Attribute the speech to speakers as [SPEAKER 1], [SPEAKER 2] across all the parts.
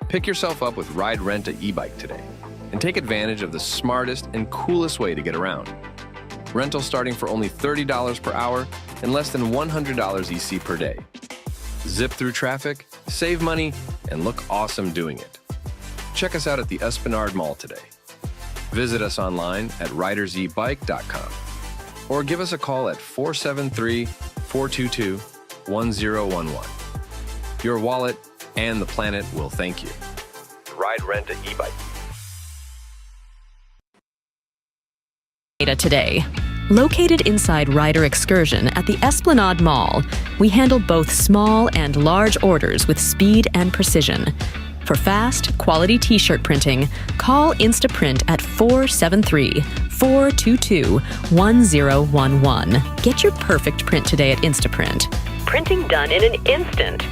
[SPEAKER 1] Pick yourself up with Ride Rent a e-bike today and take advantage of the smartest and coolest way to get around. Rental starting for only $30 per hour and less than $100 EC per day. Zip through traffic, save money, and look awesome doing it. Check us out at the Esplanade Mall today. Visit us online at ridersebike.com or give us a call at 473-422-1011. Your wallet and the planet will thank you. Ride Rent a e-bike.
[SPEAKER 2] Today. Located inside Rider Excursion at the Esplanade Mall, we handle both small and large orders with speed and precision. For fast, quality t-shirt printing, call Instaprint at 473-422-1011. Get your perfect print today at Instaprint. Printing done in an instant.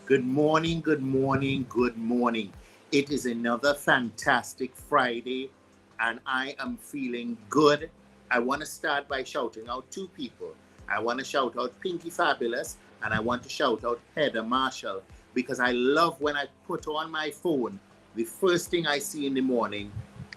[SPEAKER 3] Good morning, good morning, good morning. It is another fantastic Friday and I am feeling good. I want to start by shouting out two people. I want to shout out Pinky Fabulous and I want to shout out Heather Marshall because I love when I put on my phone, the first thing I see in the morning,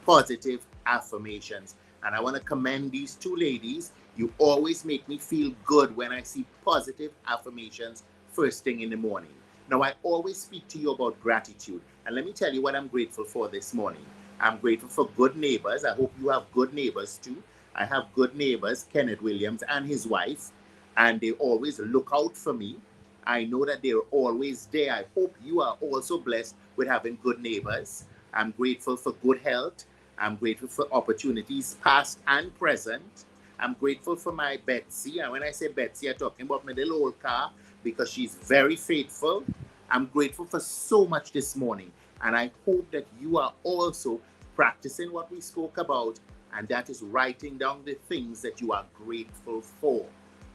[SPEAKER 3] positive affirmations. And I want to commend these two ladies. You always make me feel good when I see positive affirmations first thing in the morning. Now, I always speak to you about gratitude. And let me tell you what I'm grateful for this morning. I'm grateful for good neighbors. I hope you have good neighbors too. I have good neighbors, Kenneth Williams and his wife, and they always look out for me. I know that they're always there. I hope you are also blessed with having good neighbors. I'm grateful for good health. I'm grateful for opportunities past and present. I'm grateful for my Betsy. And when I say Betsy, I'm talking about my little old car, because she's very faithful. I'm grateful for so much this morning. And I hope that you are also practicing what we spoke about, and that is writing down the things that you are grateful for.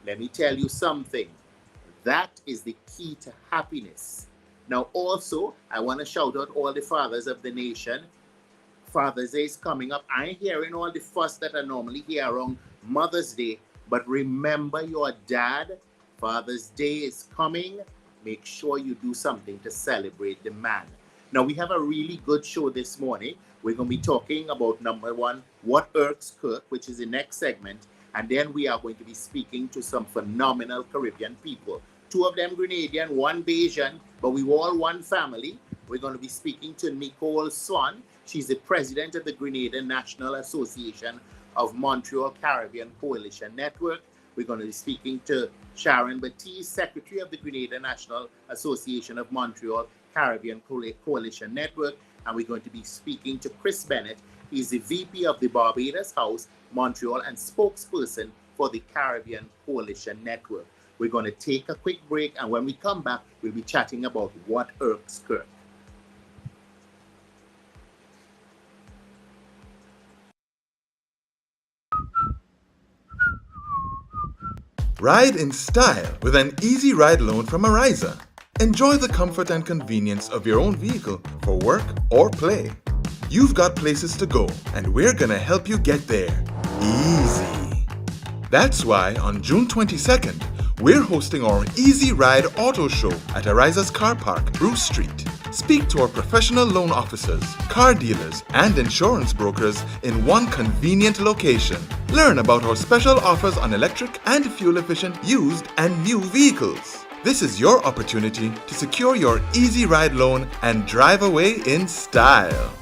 [SPEAKER 3] Let me tell you something. That is the key to happiness. Now, also, I want to shout out all the fathers of the nation. Father's Day is coming up. I ain't hearing all the fuss that I normally hear around Mother's Day, but remember your dad. Father's Day is coming. Make sure you do something to celebrate the man. Now, we have a really good show this morning. We're going to be talking about number one, what irks Kirk, which is the next segment. And then we are going to be speaking to some phenomenal Caribbean people. Two of them Grenadian, one Bajan, but we were all one family. We're going to be speaking to Nicole Swan. She's the president of the Grenada National Association of Montreal Caribbean Coalition Network. We're going to be speaking to Sharon Batiste, Secretary of the Grenada National Association of Montreal Caribbean Coalition Network. And we're going to be speaking to Chris Bennett. He's the VP of the Barbados House, Montreal, and spokesperson for the Caribbean Coalition Network. We're going to take a quick break, and when we come back, we'll be chatting about what irks Kirk.
[SPEAKER 4] Ride in style with an easy ride loan from Ariza. Enjoy the comfort and convenience of your own vehicle for work or play. You've got places to go, and we're gonna help you get there. Easy. That's why on June 22nd, we're hosting our Easy Ride Auto Show at Ariza's Car Park, Bruce Street. Speak to our professional loan officers, car dealers, and insurance brokers in one convenient location. Learn about our special offers on electric and fuel-efficient used and new vehicles. This is your opportunity to secure your Easy Ride loan and drive away in style.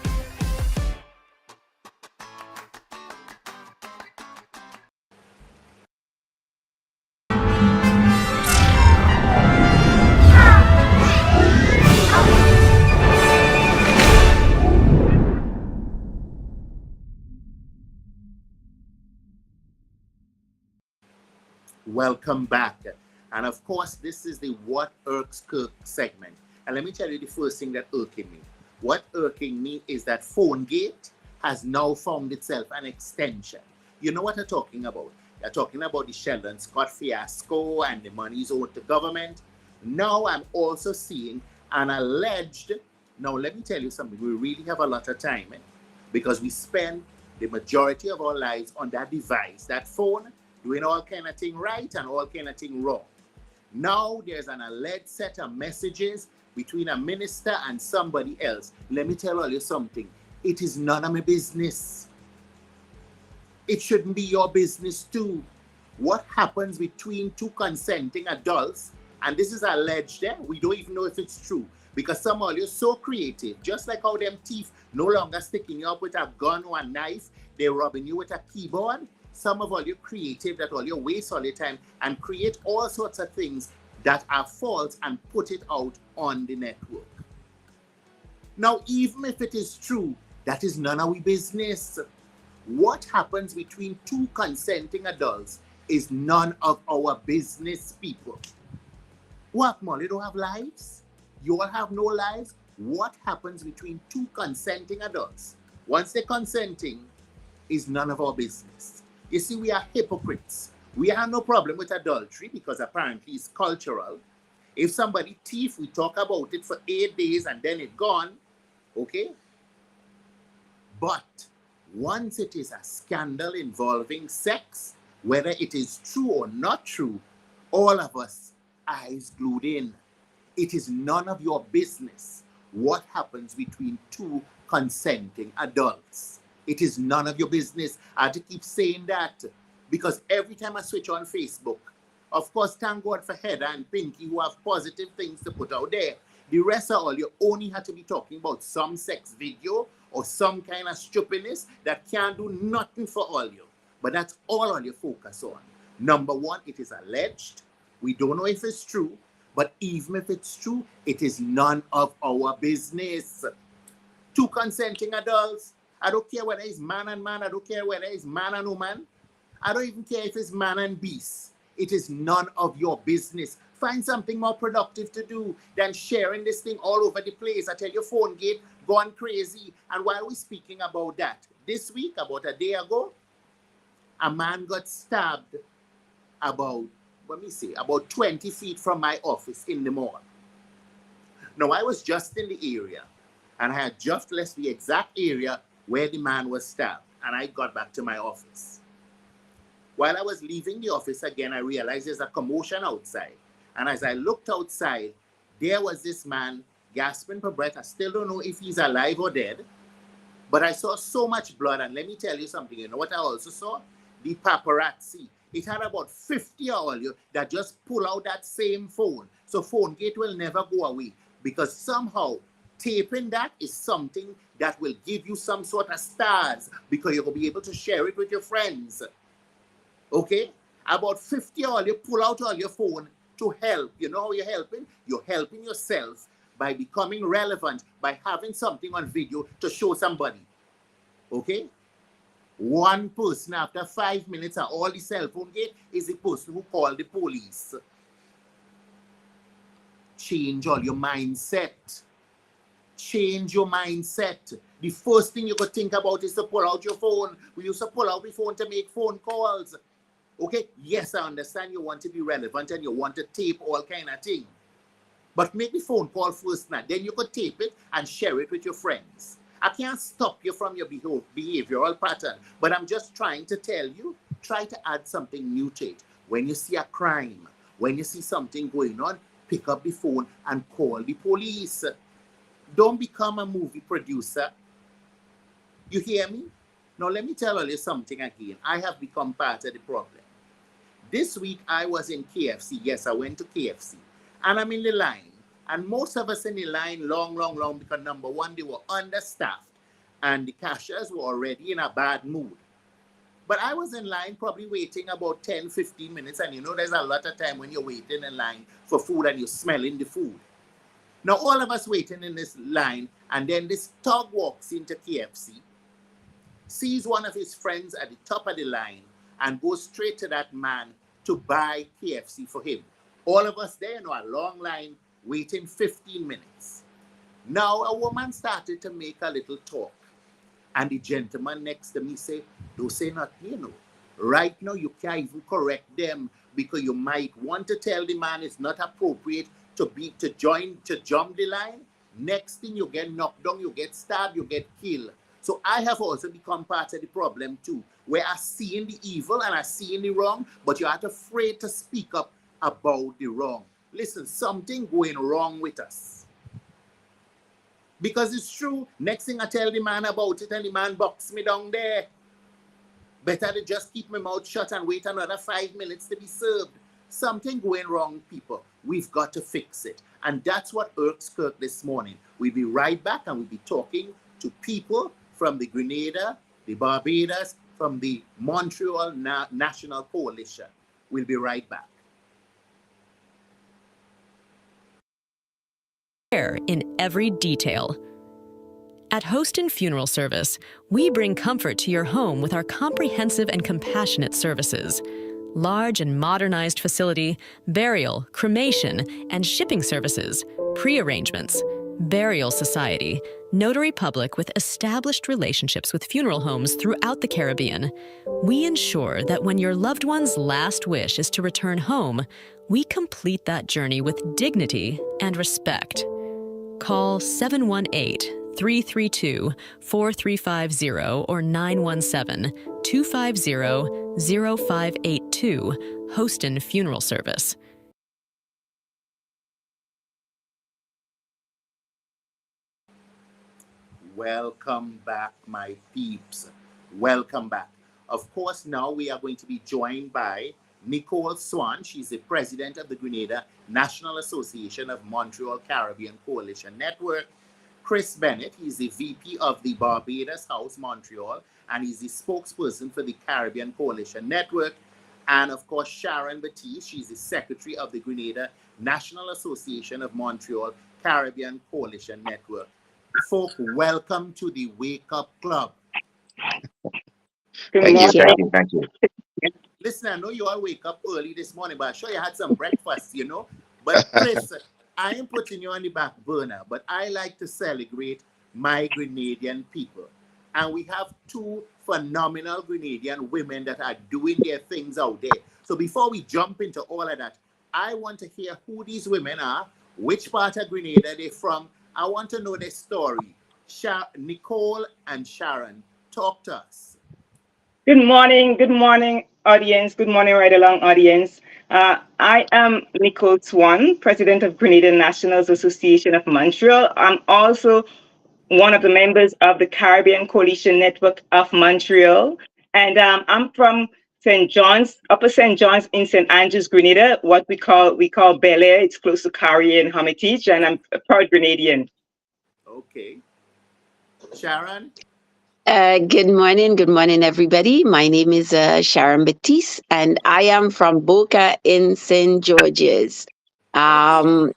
[SPEAKER 3] Welcome back. And of course, this is the What Irks Kirk segment. And let me tell you the first thing that irking me. What irking me is that PhoneGate has now found itself an extension. You know what I'm talking about? They're talking about the Sheldon Scott fiasco and the money's owed to government. Now I'm also seeing an alleged, now let me tell you something, we really have a lot of time because we spend the majority of our lives on that device, that phone, doing all kind of thing right and all kind of thing wrong. Now there's an alleged set of messages between a minister and somebody else. Let me tell you something. It is none of my business. It shouldn't be your business too. What happens between two consenting adults, and this is alleged, we don't even know if it's true, because some of you are so creative, just like how them thief no longer sticking you up with a gun or a knife, they're robbing you with a keyboard. Some of all you creative that all you waste all the time and create all sorts of things that are false and put it out on the network. Now, even if it is true, that is none of our business. What happens between two consenting adults is none of our business, people. What, Molly, don't have lives? You all have no lives? What happens between two consenting adults, once they're consenting, is none of our business. You see, we are hypocrites. We have no problem with adultery because apparently it's cultural. If somebody thief, we talk about it for 8 days and then it's gone, okay? But once it is a scandal involving sex, whether it is true or not true, all of us eyes glued in. It is none of your business what happens between two consenting adults. It is none of your business. I have to keep saying that because every time I switch on Facebook, of course, thank God for Heather and Pinky who have positive things to put out there. The rest of all, you only have to be talking about some sex video or some kind of stupidness that can't do nothing for all you. But that's all you focus on. Number one, it is alleged. We don't know if it's true, but even if it's true, it is none of our business. Two consenting adults, I don't care whether it's man and man, I don't care whether it's man and woman, I don't even care if it's man and beast. It is none of your business. Find something more productive to do than sharing this thing all over the place. I tell you, phone gate gone crazy. And while we're speaking about that, this week, about a day ago, a man got stabbed about 20 feet from my office in the mall. Now, I was just in the area, and I had just left the exact area where the man was stabbed, and I got back to my office. While I was leaving the office again, I realized there's a commotion outside. And as I looked outside, there was this man gasping for breath. I still don't know if he's alive or dead, but I saw so much blood. And let me tell you something. You know what I also saw? The paparazzi. It had about 50 of you that just pull out that same phone. So phone gate will never go away because somehow taping that is something that will give you some sort of stars because you'll be able to share it with your friends. Okay? About 50 of you pull out all your phone to help. You know how you're helping? You're helping yourself by becoming relevant, by having something on video to show somebody. Okay? One person after 5 minutes of all the cell phone gate is the person who called the police. Change all your mindset. Change your mindset. The first thing you could think about is to pull out your phone. We used to pull out the phone to make phone calls. Okay, yes, I understand you want to be relevant and you want to tape all kind of thing. But make the phone call first now. Then you could tape it and share it with your friends. I can't stop you from your behavioral pattern, but I'm just trying to tell you, try to add something new to it. When you see a crime, when you see something going on, pick up the phone and call the police. Don't become a movie producer. You hear me? Now let me tell you something again. I have become part of the problem. This week I was in KFC. Yes, I went to KFC. And I'm in the line. And most of us in the line long because number one, they were understaffed. And the cashiers were already in a bad mood. But I was in line probably waiting about 10, 15 minutes. And you know there's a lot of time when you're waiting in line for food and you're smelling the food. Now all of us waiting in this line. And then this thug walks into KFC, sees one of his friends at the top of the line, and goes straight to that man to buy KFC for him. All of us there, a long line, waiting 15 minutes. Now a woman started to make a little talk. And the gentleman next to me said, don't say nothing, Right now, you can't even correct them because you might want to tell the man it's not appropriate to jump the line. Next thing, you get knocked down, you get stabbed, you get killed. So I have also become part of the problem too, where I see the evil and I see the wrong, but you're not afraid to speak up about the wrong. Listen, something going wrong with us. Because it's true. Next thing I tell the man about it and the man box me down there. Better to just keep my mouth shut and wait another 5 minutes to be served. Something going wrong, people. We've got to fix it. And that's what irks Kirk this morning. We'll be right back and we'll be talking to people from the Grenada, the Barbados, from the Montreal National Coalition. We'll be right back.
[SPEAKER 2] In every detail. At Hostin Funeral Service, we bring comfort to your home with our comprehensive and compassionate services. Large and modernized facility, burial, cremation, and shipping services, pre-arrangements, burial society, notary public with established relationships with funeral homes throughout the Caribbean. We ensure that when your loved one's last wish is to return home, we complete that journey with dignity and respect. Call 718-332-4350 or 917-250-0582, Hostin Funeral Service.
[SPEAKER 3] Welcome back, my peeps. Welcome back. Of course, now we are going to be joined by Nicole Swan. She's the president of the Grenada National Association of Montreal Caribbean Coalition Network. Chris Bennett, he's the VP of the Barbados House Montreal, and he's the spokesperson for the Caribbean Coalition Network. And of course, Sharon Batiste, she's the secretary of the Grenada National Association of Montreal Caribbean Coalition Network. Folk, welcome to the Wake Up Club.
[SPEAKER 5] Thank you.
[SPEAKER 3] Listen, I know you all wake up early this morning, but I'm sure you had some breakfast, you know. But Chris, I am putting you on the back burner, but I like to celebrate my Grenadian people. And we have two phenomenal Grenadian women that are doing their things out there. So before we jump into all of that, I want to hear who these women are, which part of Grenada they're from. I want to know their story. Nicole and Sharon, talk to us.
[SPEAKER 5] Good morning, audience. Good morning, Ride Along audience. I am Nicole Swan, president of Grenada National Association of Montreal. I'm also one of the members of the Caribbean Coalition Network of Montreal. And I'm from St. John's, Upper St. John's in St. Andrews, Grenada, what we call Bel Air. It's close to Carrier and Hermitage, and I'm a proud Grenadian.
[SPEAKER 3] Okay. Sharon?
[SPEAKER 6] Good morning, everybody. My name is Sharon Batiste, and I am from Boca in St. George's. I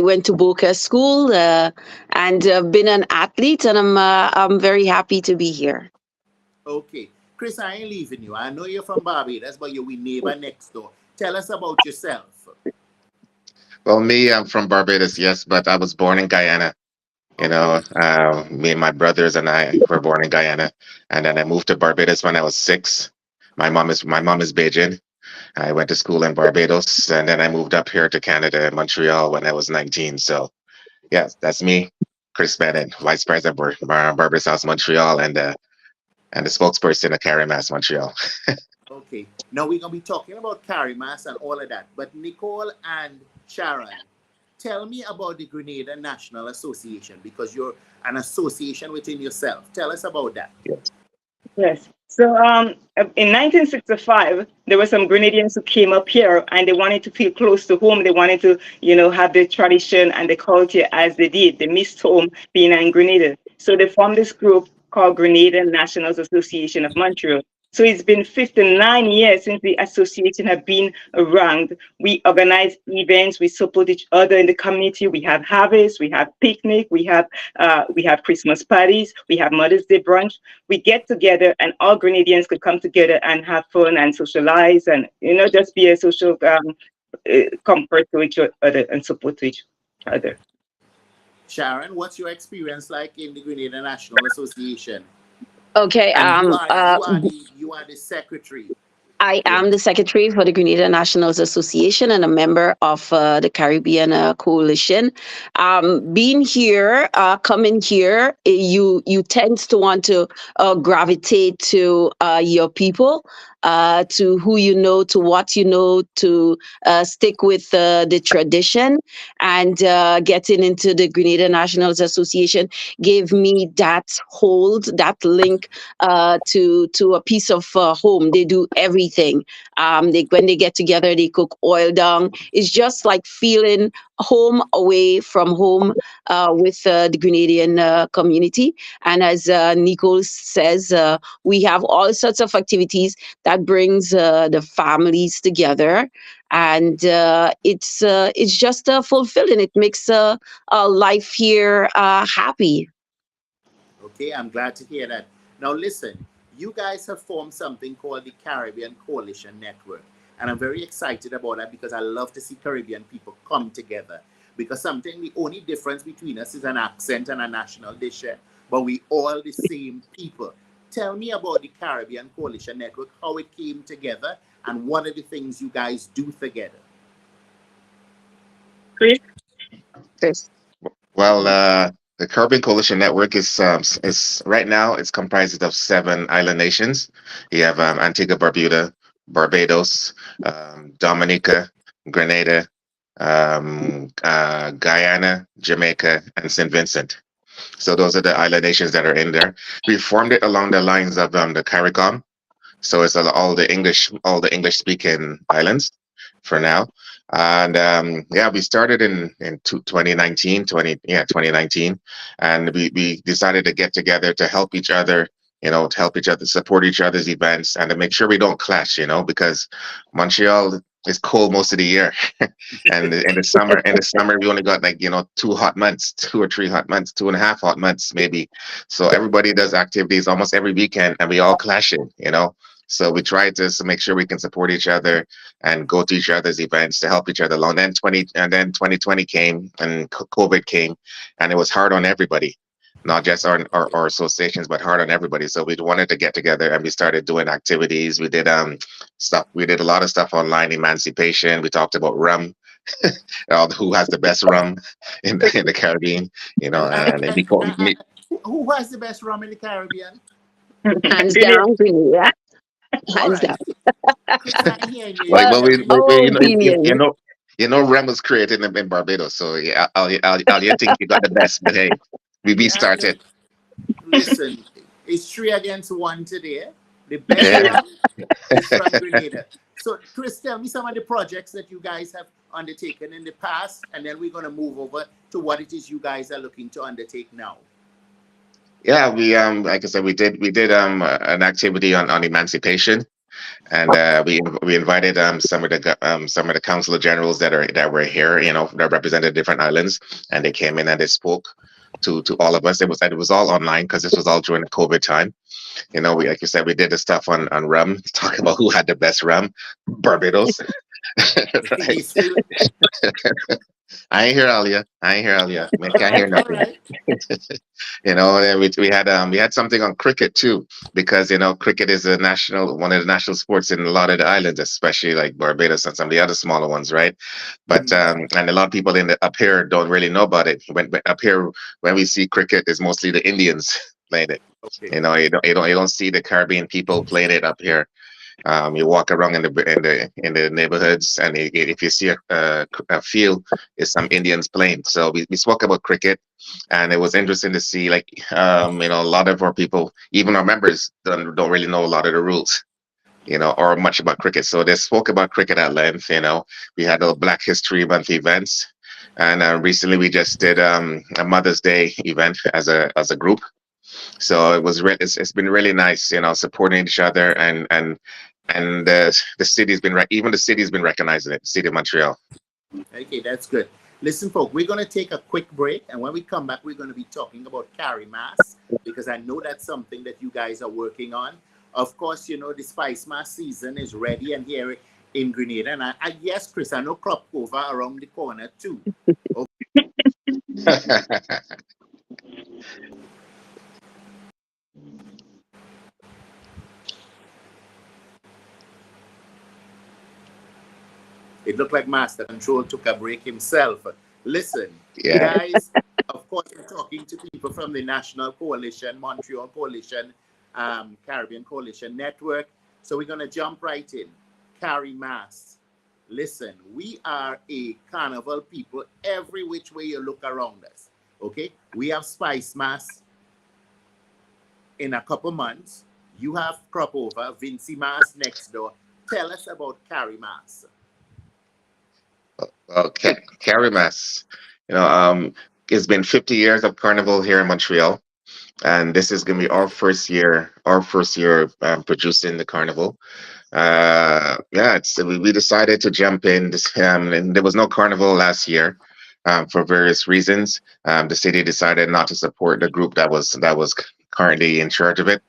[SPEAKER 6] went to Boca School and been an athlete, and I'm very happy to be here.
[SPEAKER 3] Okay. Chris, I ain't leaving you. I know you're from Barbados, but you're neighbor next door. Tell us about yourself.
[SPEAKER 7] Well, me, I'm from Barbados, yes, but I was born in Guyana. You know, me and my brothers and I were born in Guyana, and then I moved to Barbados when I was 6. My mom is Bajan. I went to school in Barbados, and then I moved up here to Canada, Montreal, when I was 19. So, yes, that's me, Chris Bennett, Vice President of Barbados House Montreal, and the spokesperson of Carry Mass Montreal.
[SPEAKER 3] Okay. Now we're gonna be talking about Carry Mass and all of that. But Nicole and Sharon, tell me about the Grenada National Association, because you're an association within yourself. Tell us about that.
[SPEAKER 5] Yes. So in 1965, there were some Grenadians who came up here and they wanted to feel close to home. They wanted to, have the tradition and the culture as they did. They missed home being in Grenada. So they formed this group called Grenada National Association of Montreal. So it's been 59 years since the association have been around. We organize events, we support each other in the community. We have harvest, we have picnic, we have Christmas parties, we have Mother's Day brunch. We get together and all Grenadians could come together and have fun and socialize and just be a social comfort to each other and support to each other.
[SPEAKER 3] Sharon, what's your experience like in the Grenada National Association?
[SPEAKER 6] Okay.
[SPEAKER 3] And you are the secretary.
[SPEAKER 6] I
[SPEAKER 3] Yeah.
[SPEAKER 6] am the secretary for the Grenada Nationals Association and a member of the Caribbean Coalition. Being here, coming here, you tend to want to gravitate to your people, to who you know, to what you know, to stick with the tradition. And getting into the Grenada Nationals Association gave me that hold, that link to a piece of home. They do everything. They when they get together, they cook oil down. It's just like feeling home away from home with the Grenadian community. And as Nicole says, we have all sorts of activities that brings the families together. And it's just fulfilling. It makes life here happy.
[SPEAKER 3] Okay, I'm glad to hear that. Now, listen, you guys have formed something called the Caribbean Coalition Network. And I'm very excited about that because I love to see Caribbean people come together. Because something, the only difference between us is an accent and a national dish, but we all the same people. Tell me about the Caribbean Coalition Network, how it came together, and what are the things you guys do together.
[SPEAKER 5] Chris?
[SPEAKER 6] Yes.
[SPEAKER 7] Well, the Caribbean Coalition Network is right now it's comprised of 7 island nations. You have Antigua, Barbuda, Barbados, Dominica, Grenada, Guyana, Jamaica, and St. Vincent. So those are the island nations that are in there. We formed it along the lines of the CARICOM. So it's all the English speaking islands for now. And yeah, we started in 2019, 2019, and we decided to get together to help each other, to help each other, support each other's events, and to make sure we don't clash, because Montreal is cold most of the year, and in the summer we only got like 2 hot months, 2 or 3 hot months, 2.5 hot months maybe. So everybody does activities almost every weekend, and we all clash it. So we try to make sure we can support each other and go to each other's events to help each other along. Then 2020 came and COVID came, and it was hard on everybody, not just our associations, but hard on everybody. So we wanted to get together and we started doing activities. We did stuff. We did a lot of stuff online, emancipation. We talked about rum, who has the best rum in the Caribbean, and
[SPEAKER 3] Who has the best rum in the Caribbean?
[SPEAKER 6] Hands down, Grenada.
[SPEAKER 3] All
[SPEAKER 6] Hands
[SPEAKER 3] right.
[SPEAKER 6] down.
[SPEAKER 3] Chris, I'm hearing you.
[SPEAKER 7] like
[SPEAKER 6] Well,
[SPEAKER 7] well we
[SPEAKER 6] our opinion.
[SPEAKER 7] rum was created in Barbados, so yeah, I'll you think you got the best, but hey, we
[SPEAKER 3] Yeah,
[SPEAKER 7] started.
[SPEAKER 3] listen, it's 3-1 today. The best
[SPEAKER 7] Yeah.
[SPEAKER 3] rum is from Grenada. So, Chris, tell me some of the projects that you guys have undertaken in the past, and then we're going to move over to what it is you guys are looking to undertake now.
[SPEAKER 7] Yeah, we like I said, we did an activity on emancipation, and we invited some of the council generals that were here, that represented different islands, and they came in and they spoke to all of us. It was all online because this was all during the COVID time. We, like you said, we did the stuff on rum, talk about who had the best rum, Barbados. Right.
[SPEAKER 3] You see,
[SPEAKER 7] I ain't hear Alia. Man, can't hear
[SPEAKER 3] all
[SPEAKER 7] nothing.
[SPEAKER 3] right.
[SPEAKER 7] And we had something on cricket too, because cricket is one of the national sports in a lot of the islands, especially like Barbados and some of the other smaller ones, right? But and a lot of people up here don't really know about it. When up here, when we see cricket, it's mostly the Indians playing it.
[SPEAKER 3] Okay.
[SPEAKER 7] You don't see the Caribbean people playing it up here. You walk around in the neighborhoods, and if you see a field, it's some Indians playing. So we spoke about cricket, and it was interesting to see, like, a lot of our people, even our members, don't really know a lot of the rules, or much about cricket. So they spoke about cricket at length. We had a Black History Month events, and recently we just did a Mother's Day event as a group. So it's been really nice, supporting each other, and the city's been even the city's been recognizing it, the city of Montreal.
[SPEAKER 3] Okay, that's good. Listen, folks, we're going to take a quick break, and when we come back, we're going to be talking about Carry Mass, because I know that's something that you guys are working on. Of course, the Spice Mass season is ready and here in Grenada, and I yes, Chris, I know Crop Cover around the corner too. It looked like Master Control took a break himself. Listen,
[SPEAKER 7] Yeah.
[SPEAKER 3] guys, of course, we're talking to people from the National Coalition, Montreal Coalition, Caribbean Coalition Network. So we're going to jump right in. Carry masks. Listen, we are a carnival people every which way you look around us. Okay? We have Spice Mass in a couple months. You have Crop Over, Vincy Mass next door. Tell us about Carry Mass.
[SPEAKER 7] Well, Carimas, it's been 50 years of Carnival here in Montreal, and this is going to be our first year producing the Carnival. Yeah, we decided to jump in this, and there was no Carnival last year for various reasons. The city decided not to support the group that was currently in charge of it,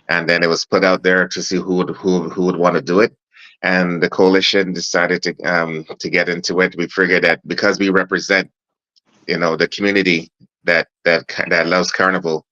[SPEAKER 7] and then it was put out there to see who would want to do it. And the coalition decided to get into it. We figured that because we represent, the community that loves carnival,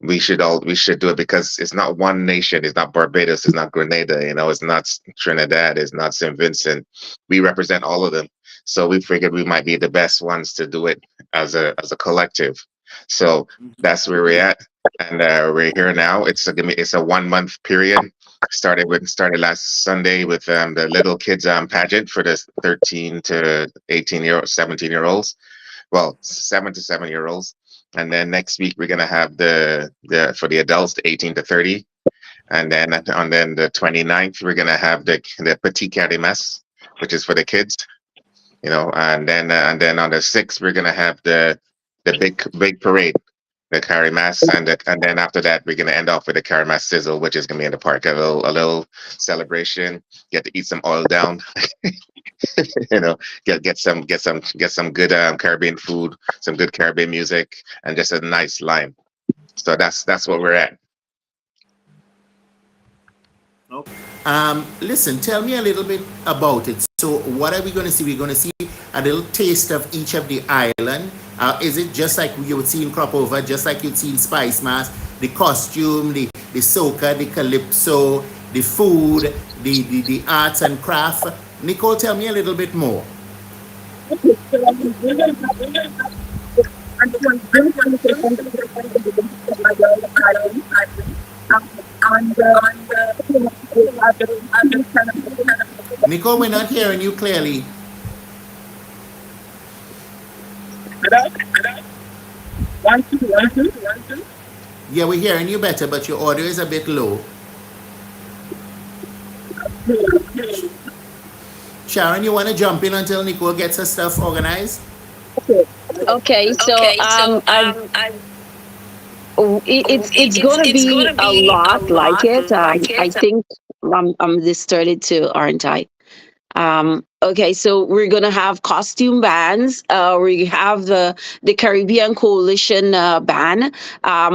[SPEAKER 7] we should do it because it's not one nation. It's not Barbados. It's not Grenada. It's not Trinidad. It's not St. Vincent. We represent all of them. So we figured we might be the best ones to do it as a collective. So that's where we're at, and we're here now. It's a 1 month period. Started last Sunday with the little kids pageant for the 13 to 17-year olds. Well, 7 to 7-year-olds. And then next week we're gonna have the for the adults, the 18 to 30. And then the 29th we're gonna have the Petit Carré Mess, which is for the kids. And then on the 6th we're gonna have the big parade, the Carry Mass, and then after that we're gonna end off with the Carry Mass Sizzle, which is gonna be in the park, a little celebration. Get to eat some oil down, get some good Caribbean food, some good Caribbean music, and just a nice line. So that's what we're at.
[SPEAKER 3] Okay. Listen, tell me a little bit about it. So, what are we going to see? We're going to see a little taste of each of the island. Is it just like you would see in Crop Over, just like you'd see in Spice Mass? The costume, the soca, the calypso, the food, the arts and craft. Nicole, tell me a little bit more. Nicole, we're not hearing you clearly. Yeah, we're hearing you better, but your audio is a bit low. Sharon, you want to jump in until Nicole gets her stuff organized?
[SPEAKER 6] Okay, so it's going to be a lot like it. I think I'm distorted too, aren't I? Okay, so we're gonna have costume bands. We have the Caribbean Coalition band,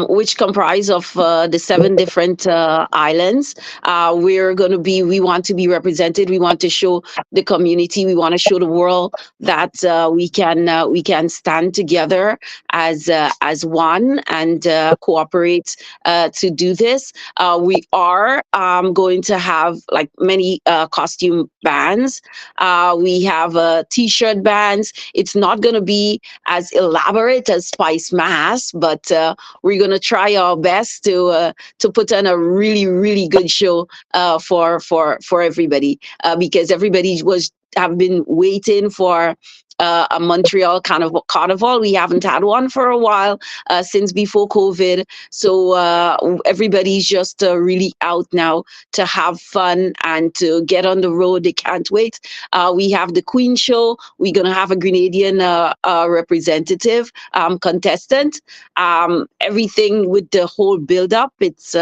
[SPEAKER 6] which comprise of the 7 different islands. We want to be represented. We want to show the community. We want to show the world that we can stand together as one and cooperate to do this. We are going to have like many costume bands. We have t-shirt bands. It's not going to be as elaborate as Spice Mass, but we're going to try our best to put on a really, really good show for everybody, because everybody have been waiting for a Montreal carnival. We haven't had one for a while, since before COVID. So everybody's just really out now to have fun and to get on the road. They can't wait. We have the Queen Show. We're gonna have a Grenadian representative contestant. Everything with the whole build up. It's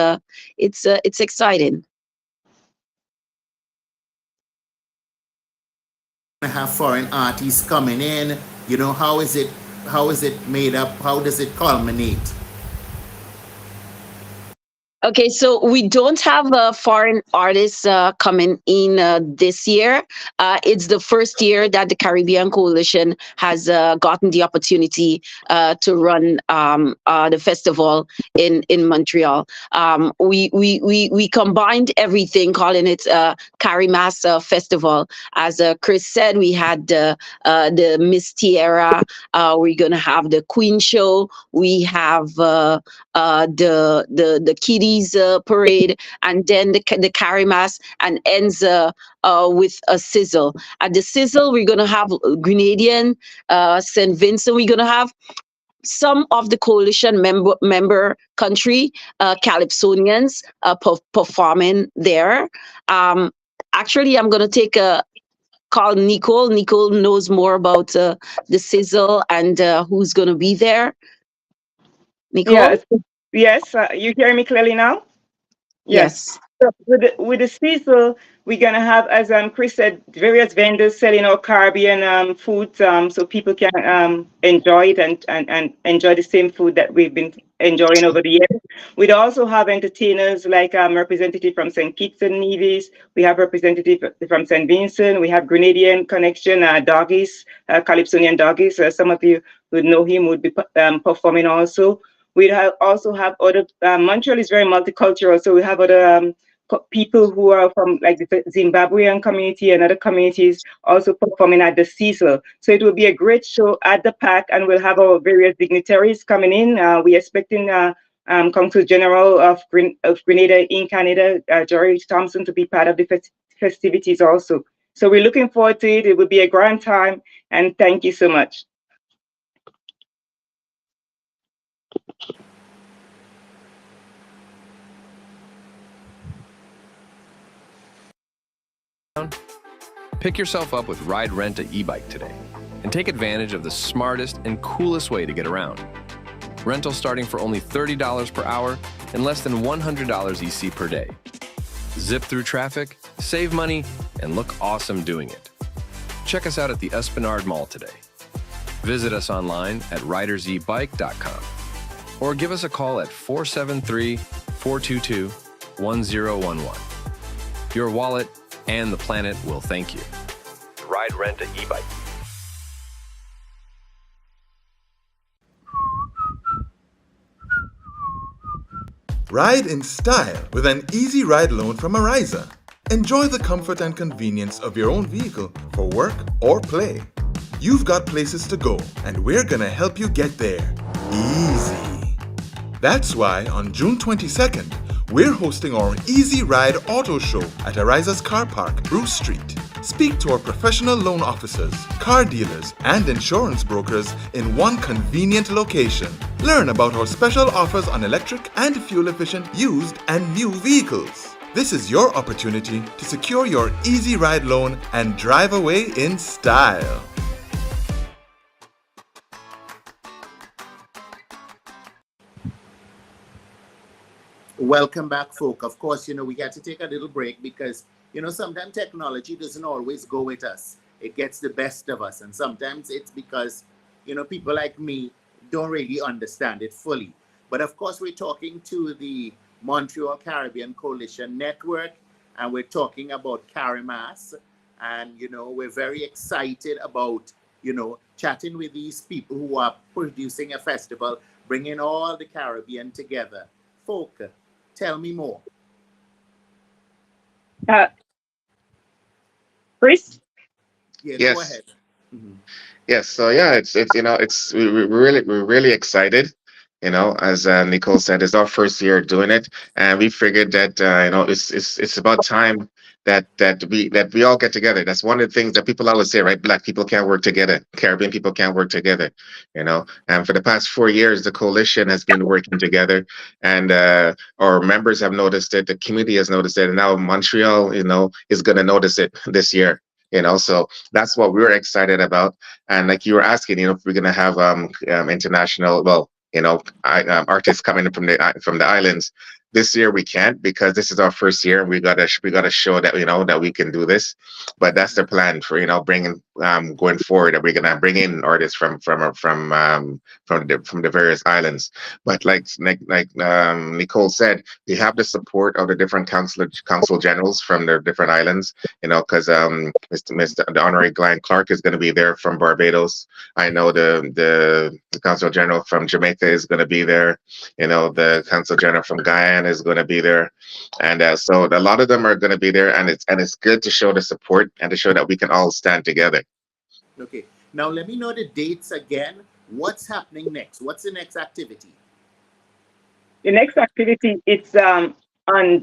[SPEAKER 6] exciting.
[SPEAKER 3] Have foreign artists coming in. How is it made up? How does it culminate?
[SPEAKER 6] Okay, so we don't have foreign artists coming in this year. It's the first year that the Caribbean Coalition has gotten the opportunity to run the festival in Montreal. We combined everything, calling it Carimas Festival. As Chris said, we had the Miss Tierra. We're gonna have the Queen Show. We have the kiddies parade, and then the Carimas, and ends with a sizzle. At the sizzle, we're gonna have Grenadian, Saint Vincent. We're gonna have some of the coalition member country, Calypsonians, performing there. Um, Actually, I'm gonna take a call Nicole. Nicole knows more about the sizzle and who's gonna be there.
[SPEAKER 5] Yeah.
[SPEAKER 6] Nicole,
[SPEAKER 5] Yes. You hear me clearly now? Yes.
[SPEAKER 6] yes.
[SPEAKER 5] So with the season, we're gonna have, as Chris said, various vendors selling our Caribbean food, so people can enjoy it and enjoy the same food that we've been enjoying over the years. We'd also have entertainers like representative from St. Kitts and Nevis. We have representative from St. Vincent. We have Grenadian connection, Doggies, Calypsonian Doggies. Some of you would know him, would be performing also. We also have other, Montreal is very multicultural, so we have other people who are from like the Zimbabwean community and other communities also performing at the Cecil. So it will be a great show at the park, and we'll have our various dignitaries coming in. We're expecting Consul General of Grenada in Canada, George Thompson, to be part of the festivities also. So we're looking forward to it. It will be a grand time, and thank you so much.
[SPEAKER 1] Pick yourself up with Ride Rent a e-bike today and take advantage of the smartest and coolest way to get around. Rental starting for only $30 per hour and less than $100 EC per day. Zip through traffic, save money, and look awesome doing it. Check us out at the Esplanade Mall today. Visit us online at ridersebike.com or give us a call at 473-422-1011. Your wallet and the planet will thank you. Ride Rent a e-bike.
[SPEAKER 4] Ride in style with an easy ride loan from Ariza. Enjoy the comfort and convenience of your own vehicle for work or play. You've got places to go, and we're gonna help you get there easy. That's why on June 22nd, we're hosting our Easy Ride Auto Show at Ariza's Car Park, Bruce Street. Speak to our professional loan officers, car dealers, and insurance brokers in one convenient location. Learn about our special offers on electric and fuel-efficient used and new vehicles. This is your opportunity to secure your Easy Ride loan and drive away in style.
[SPEAKER 3] Welcome back, folk. Of course, we got to take a little break because, sometimes technology doesn't always go with us. It gets the best of us. And sometimes it's because, people like me don't really understand it fully. But of course, we're talking to the Montreal Caribbean Coalition Network, and we're talking about Carimas. And, we're very excited about, chatting with these people who are producing a festival, bringing all the Caribbean together. Folk, tell me more.
[SPEAKER 5] Chris?
[SPEAKER 3] Yeah,
[SPEAKER 7] Yes.
[SPEAKER 3] go ahead. Mhm.
[SPEAKER 7] Yes, so yeah, we're really excited. As Nicole said, it's our first year doing it, and we figured that it's about time that we all get together. That's one of the things that people always say, right? Black people can't work together, Caribbean people can't work together. And for the past 4 years, the coalition has been working together, and our members have noticed it, the community has noticed it, and now Montreal, is going to notice it this year. So that's what we're excited about. And like you were asking, if we're gonna have international, artists coming in from the islands. this year we can't because this is our first year, and we gotta show that that we can do this. But that's the plan for bringing going forward. That we're gonna bring in artists from the various islands. But like Nicole said, we have the support of the different council generals from the different islands. Because Mr. the Honorary Glenn Clark is going to be there from Barbados. I know the consul general from Jamaica is going to be there. The consul general from Guyana is going to be there, and so a lot of them are going to be there. And it's good to show the support and to show that we can all stand together.
[SPEAKER 3] Okay. Now let me know the dates again. What's happening next? What's the next activity?
[SPEAKER 5] The next activity, it's on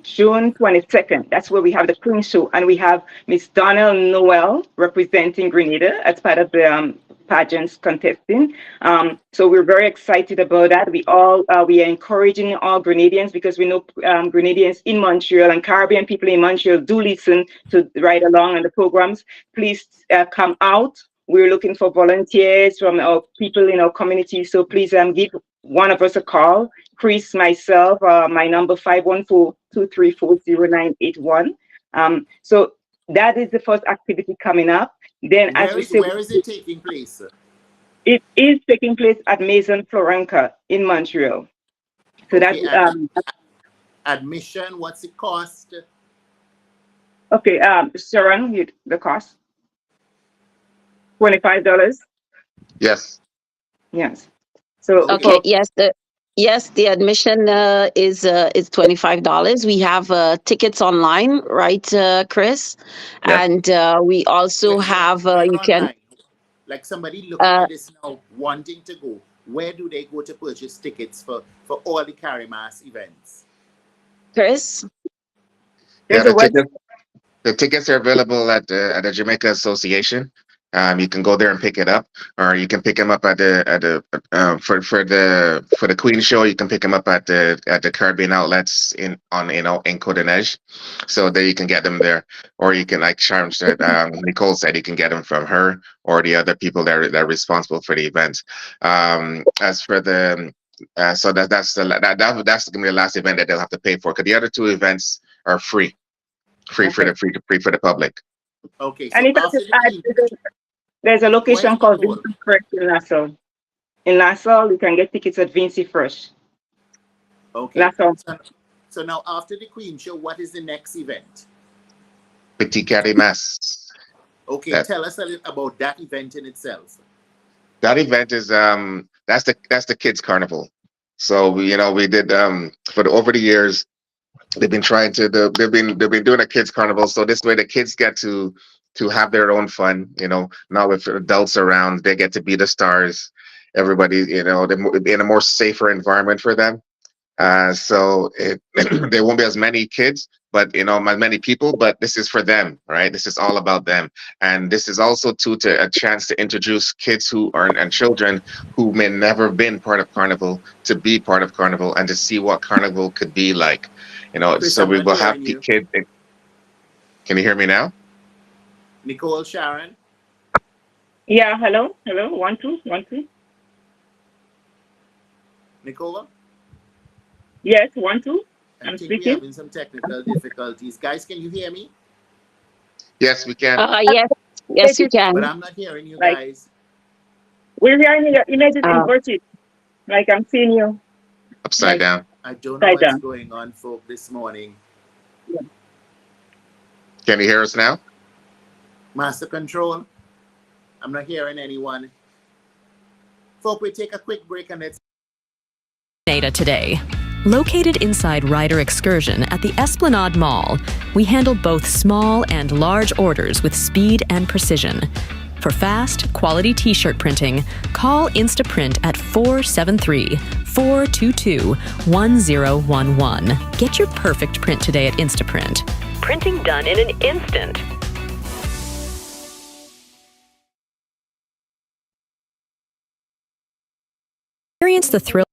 [SPEAKER 5] June 22nd. That's where we have the Queen Show, and we have Miss Donnell Noel representing Grenada as part of the pageants contesting. So we're very excited about that. We are encouraging all Grenadians, because we know Grenadians in Montreal and Caribbean people in Montreal do listen to ride along on the programs. Please come out. We're looking for volunteers from our people in our community. So please give one of us a call. Chris, myself, my number 514-234-0981. So that is the first activity coming up. Then,
[SPEAKER 3] where is it taking place?
[SPEAKER 5] It is taking place at Maison Florenca in Montreal. So
[SPEAKER 3] okay,
[SPEAKER 5] that's
[SPEAKER 3] admission. What's the cost?
[SPEAKER 5] Okay, Sharon, the cost. $25.
[SPEAKER 7] Yes.
[SPEAKER 5] Yes. So
[SPEAKER 6] okay, yes, the admission is $25. We have tickets online, right, Chris?
[SPEAKER 7] Yes.
[SPEAKER 6] And we also have you can
[SPEAKER 3] online. Like somebody looking at this now wanting to go. Where do they go to purchase tickets for all the Carimas events?
[SPEAKER 6] Chris.
[SPEAKER 7] The tickets are available at the Jamaica Association. You can go there and pick it up, or you can pick them up at for the Queen Show. You can pick them up at the Caribbean outlets in Cotonej. So there you can get them there, or you can, like Sharon said, Nicole said, you can get them from her or the other people that are responsible for the event. As for the so that's gonna be the last event that they'll have to pay for, because the other two events are free for the public.
[SPEAKER 3] Okay. So
[SPEAKER 5] and there's a location called Vinci Fresh in Nassau. In Nassau, you can get tickets at Vinci Fresh.
[SPEAKER 3] Okay.
[SPEAKER 5] Nassau.
[SPEAKER 3] So now, after the Queen Show, what is the next event?
[SPEAKER 7] Petit Carimas.
[SPEAKER 3] Okay, tell us a little about that event in itself.
[SPEAKER 7] That event is that's the kids carnival. So we did over the years they've been doing a kids carnival. So this way the kids get to have their own fun. Now with adults around, they get to be the stars. Everybody, they're in a more safer environment for them. So there won't be as many kids, but as many people. But this is for them, right? This is all about them, and this is also a chance to introduce kids and children who may never been part of Carnival to be part of Carnival and to see what Carnival could be like.
[SPEAKER 3] Chris,
[SPEAKER 7] so we will have the kids. Can you hear me now?
[SPEAKER 3] Nicole, Sharon.
[SPEAKER 5] Yeah. Hello. 1 2 1 2.
[SPEAKER 3] Nicole.
[SPEAKER 5] Yes, 1 2.
[SPEAKER 3] I think
[SPEAKER 5] speaking.
[SPEAKER 3] we're having some technical difficulties. Guys, can you hear me?
[SPEAKER 7] Yes, we can.
[SPEAKER 6] Yes, you can.
[SPEAKER 3] But I'm not hearing you guys.
[SPEAKER 5] We're hearing your images inverted. Like I'm seeing you
[SPEAKER 7] upside down.
[SPEAKER 3] I don't know what's going on, folks, this morning.
[SPEAKER 5] Yeah.
[SPEAKER 7] Can you hear us now?
[SPEAKER 3] Master Control. I'm not hearing anyone. Folk, we take a quick break and let's
[SPEAKER 2] Data today. Located inside Ryder Excursion at the Esplanade Mall, we handle both small and large orders with speed and precision. For fast, quality t-shirt printing, call Instaprint at 473-422-1011. Get your perfect print today at Instaprint. Printing done in an instant. Experience the thrill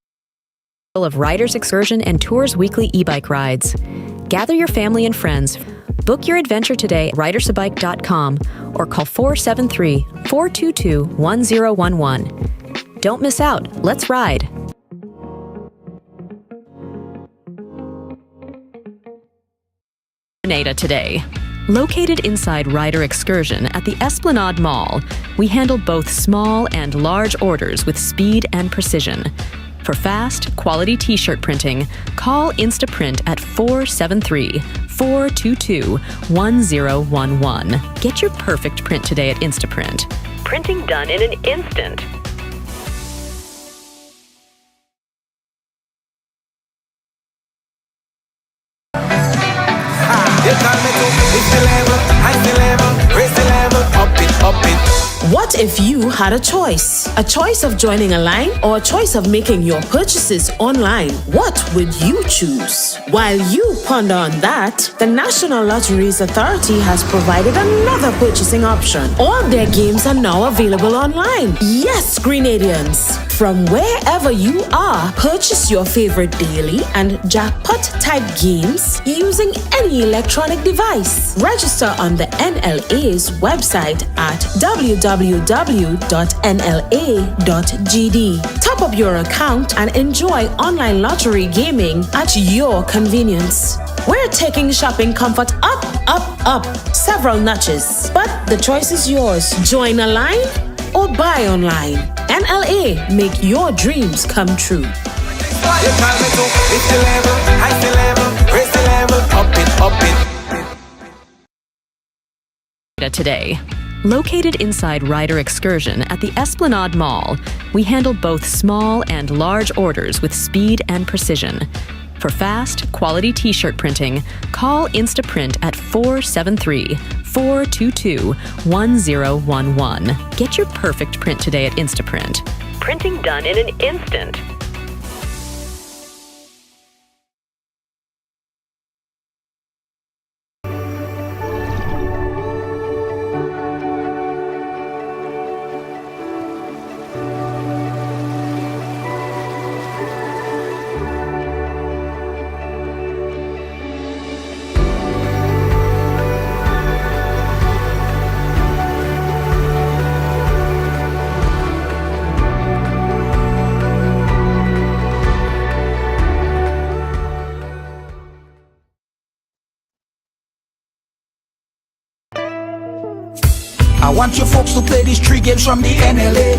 [SPEAKER 2] of Riders Excursion and Tours weekly e-bike rides. Gather your family and friends. Book your adventure today at ridersabike.com or call 473-422-1011. Don't miss out. Let's ride. Nada today. Located inside Rider Excursion at the Esplanade Mall, we handle both small and large orders with speed and precision. For fast, quality t-shirt printing, call Instaprint at 473-422-1011. Get your perfect print today at Instaprint. Printing done in an instant.
[SPEAKER 8] What if you had a choice? A choice of joining a line or a choice of making your purchases online? What would you choose? While you ponder on that, the National Lotteries Authority has provided another purchasing option. All their games are now available online. Yes, Grenadians! From wherever you are, purchase your favorite daily and jackpot type games using any electronic device. Register on the NLA's website at www.nla.gd. Top up your account and enjoy online lottery gaming at your convenience. We're taking shopping comfort up, several notches. But the choice is yours. Join a line or buy online. NLA, make your dreams come true.
[SPEAKER 2] Today. Located inside Rider Excursion at the Esplanade Mall, we handle both small and large orders with speed and precision. For fast, quality t-shirt printing, call Instaprint at 473-422-1011. Get your perfect print today at Instaprint. Printing done in an instant.
[SPEAKER 9] I want you folks to play these 3 games from the NLA.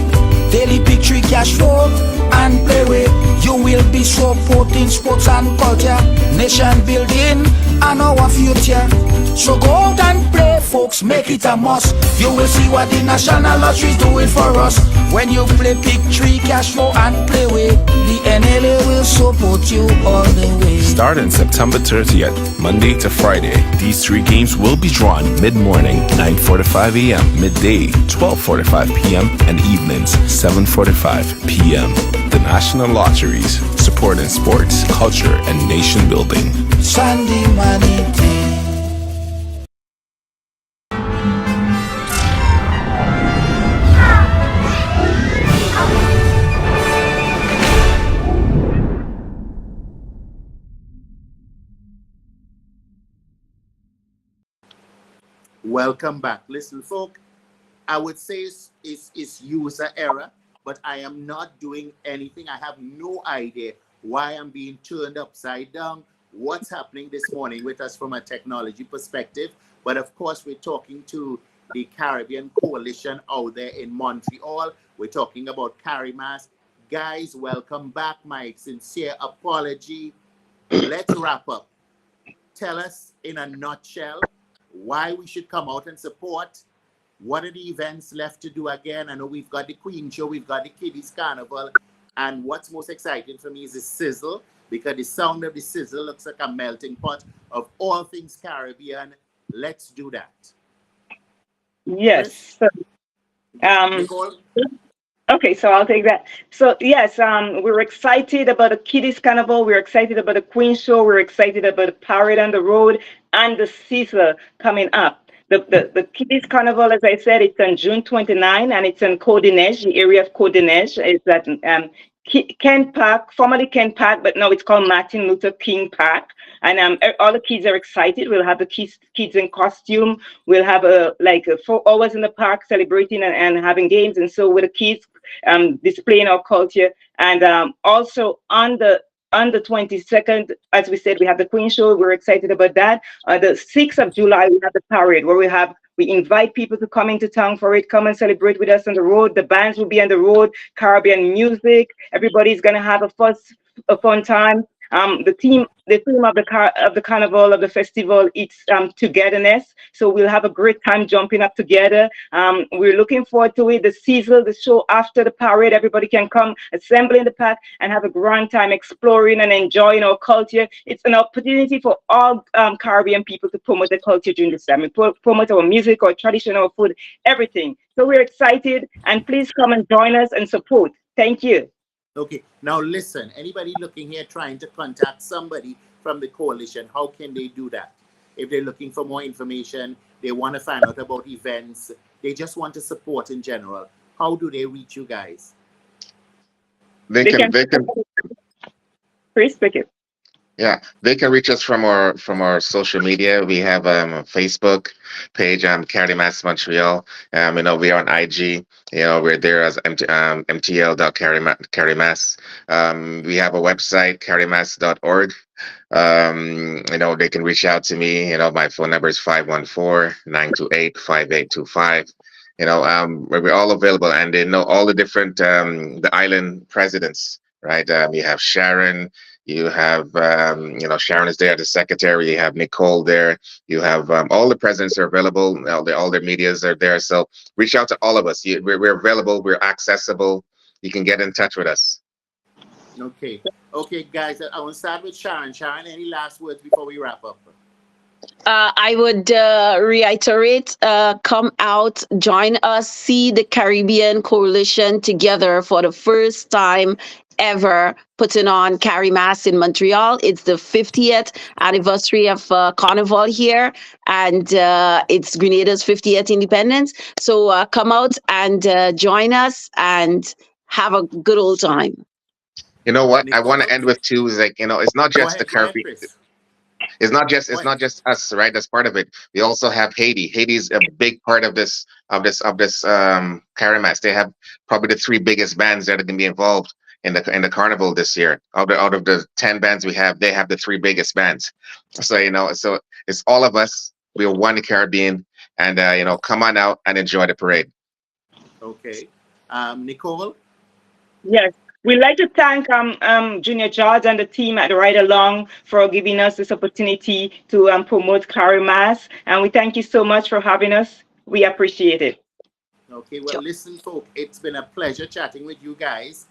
[SPEAKER 9] Daily pick 3 cash flow and play with. You will be supporting sports and culture, nation building and our future. So go out and play, folks, make it a must. You will see what the National Lottery is doing for us. When you play pick 3 cash flow and play with, the NLA will support you all the way.
[SPEAKER 10] Starting September 30th, Monday to Friday, these 3 games will be drawn mid-morning, 9:45 a.m., midday, 12:45 p.m., and evenings, 7:45 p.m. The National Lotteries, supporting sports, culture, and nation building.
[SPEAKER 9] Sunday money day.
[SPEAKER 3] Welcome back. Listen, folk, I would say it's user error, but I am not doing anything. I have no idea why I'm being turned upside down, what's happening this morning with us from a technology perspective. But of course, we're talking to the Caribbean Coalition out there in Montreal. We're talking about CariMass. Guys, welcome back. My sincere apology. Let's wrap up. Tell us in a nutshell why we should come out and support. What are the events left to do again? I know we've got the Queen Show, we've got the Kiddies Carnival, and what's most exciting for me is the sizzle, because the sound of the sizzle looks like a melting pot of all things Caribbean. Let's do that.
[SPEAKER 5] Yes.
[SPEAKER 3] Nicole?
[SPEAKER 5] Okay, so I'll take that. So yes, we're excited about the Kiddies Carnival. We're excited about the Queen Show. We're excited about the Parade on the Road and the Seetahal coming up. The Kiddies Carnival, as I said, it's on June 29, and it's in Côte-des-Neiges, the area of Côte-des-Neiges. It's at Kent Park, formerly Kent Park, but now it's called Martin Luther King Park. And all the kids are excited. We'll have the kids in costume. We'll have 4 hours in the park celebrating and having games. And so with the kids displaying our culture. And also on the on the 22nd, as we said, we have the Queen Show. We're excited about that. The 6th of July, we have the parade where we invite people to come into town for it. Come and celebrate with us on the road. The bands will be on the road, Caribbean music. Everybody's gonna have a fun time. The theme of the carnival, of the festival, it's togetherness. So we'll have a great time jumping up together. We're looking forward to it. The Seetahal, the show after the parade, everybody can come assemble in the park and have a grand time exploring and enjoying our culture. It's an opportunity for all Caribbean people to promote their culture during this time. We promote our music, our tradition, our food, everything. So we're excited, and please come and join us and support. Thank you.
[SPEAKER 3] Okay, now listen, anybody looking here trying to contact somebody from the coalition, how can they do that? If they're looking for more information, they want to find out about events, they just want to support in general, how do they reach you guys?
[SPEAKER 7] They can.
[SPEAKER 5] Chris, speak it.
[SPEAKER 7] Yeah, they can reach us from our social media. We have a Facebook page, Carimas Montreal. We are on IG. We're there as mtl.carimas. We have a website, carimas.org. They can reach out to me. My phone number is 514-928-5825. We're all available, and they know all the different the island presidents, right? You have Sharon. You have, Sharon is there, the secretary. You have Nicole there. You have all the presidents are available. All their medias are there. So reach out to all of us. We're available. We're accessible. You can get in touch with us.
[SPEAKER 3] Okay, guys. I want to start with Sharon. Sharon, any last words before we wrap up?
[SPEAKER 6] I would reiterate, come out, join us, see the Caribbean Coalition together for the first time ever putting on Carimas in Montreal. It's the 50th anniversary of Carnival here, and it's Grenada's 50th independence. So come out and join us and have a good old time.
[SPEAKER 7] You know what? I want to end with too, is it's not just the Caribbean. It's not just us, right? That's part of it. We also have Haiti. Haiti's a big part of this Carimas. They have probably the 3 biggest bands that are going to be involved in the carnival this year. Out of the 10 bands we have, they have the 3 biggest bands. So so it's all of us. We're one Caribbean, and come on out and enjoy the parade. Okay,
[SPEAKER 3] Nicole.
[SPEAKER 5] Yes. We'd like to thank Junior George and the team at Ride Along for giving us this opportunity to promote Carimas, and we thank you so much for having us. We appreciate it.
[SPEAKER 3] Okay, well, listen, folks, it's been a pleasure chatting with you guys.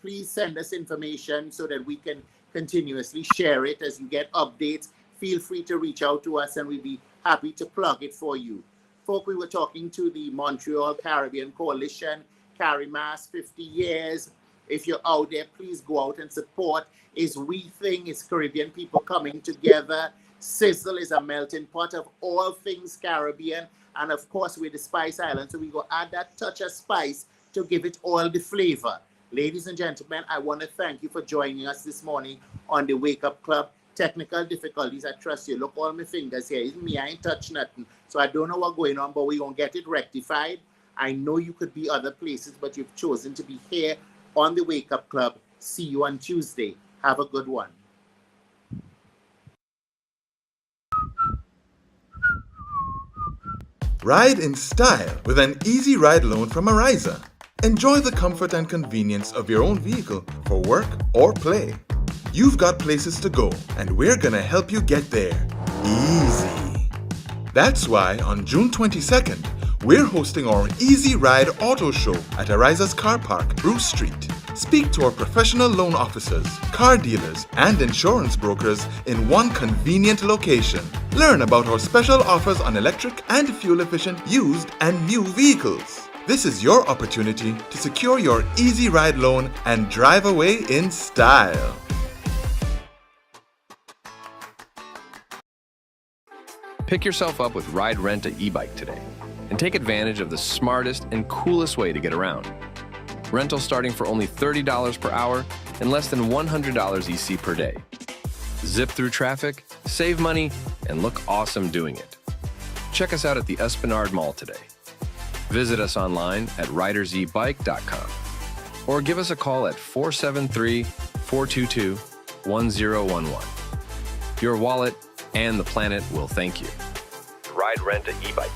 [SPEAKER 3] Please send us information so that we can continuously share it as you get updates. Feel free to reach out to us, and we'll be happy to plug it for you. Folks, we were talking to the Montreal Caribbean Coalition. Carimas 50 years. If you're out there, please go out and support. It's we thing, it's Caribbean people coming together. Seetahal is a melting pot of all things Caribbean, and of course we're the Spice Island, so we go add that touch of spice to give it all the flavor. Ladies and gentlemen, I want to thank you for joining us this morning on the Wake Up Club. Technical difficulties, I trust you. Look, all my fingers here. It's me, I ain't touch nothing, so I don't know what's going on, but we're gonna get it rectified. I know you could be other places, but you've chosen to be here on the Wake Up Club. See you on Tuesday. Have a good one.
[SPEAKER 4] Ride in style with an easy ride loan from Ariza. Enjoy the comfort and convenience of your own vehicle for work or play. You've got places to go, and we're gonna help you get there easy. That's why on June 22nd, we're hosting our Easy Ride Auto Show at Ariza's Car Park, Bruce Street. Speak to our professional loan officers, car dealers, and insurance brokers in one convenient location. Learn about our special offers on electric and fuel-efficient used and new vehicles. This is your opportunity to secure your Easy Ride loan and drive away in style.
[SPEAKER 1] Pick yourself up with Ride Rent a e-bike today and take advantage of the smartest and coolest way to get around. Rental starting for only $30 per hour and less than $100 EC per day. Zip through traffic, save money, and look awesome doing it. Check us out at the Esplanade Mall today. Visit us online at ridersebike.com or give us a call at 473 422-1011. Your wallet and the planet will thank you. Ride Rent a e-bike.